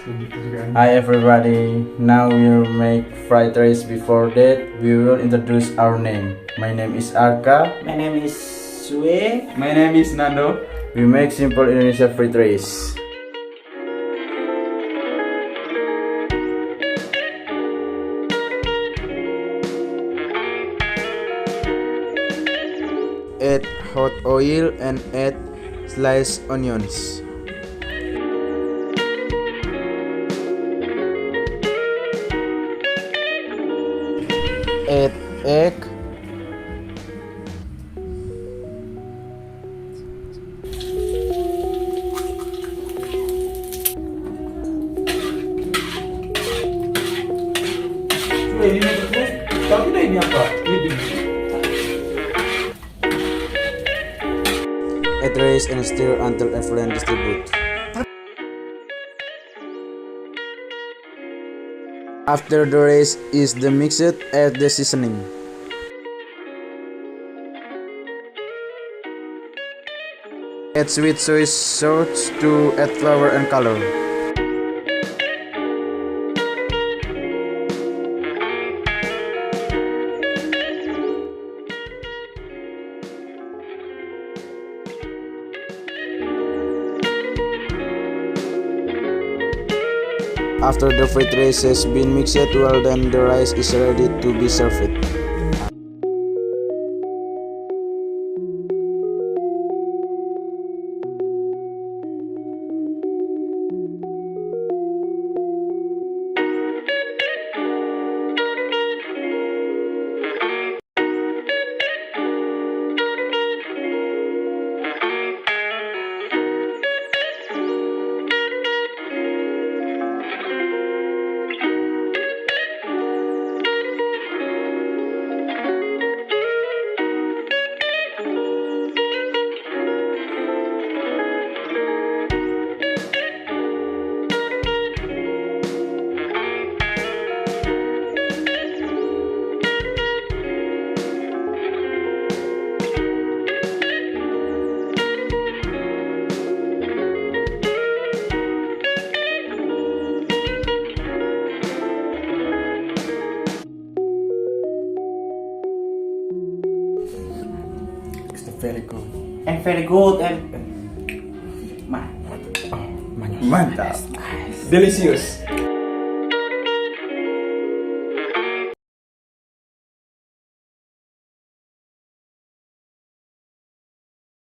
Hi everybody, now we'll make fried rice. Before that, we will introduce our name. My name is Arka. My name is Sue. My name is Nando. We make simple Indonesia fried rice. Add hot oil and add sliced onions. Add egg. Ini terus, tapi ini apa? Add rice and stir until evenly distributed. After the rice is mixed, add the seasoning. Add sweet soy sauce to add flavor and color. After the fried rice has been mixed well, then the rice is ready to be served. Very good. And very good and Mantap. Delicious.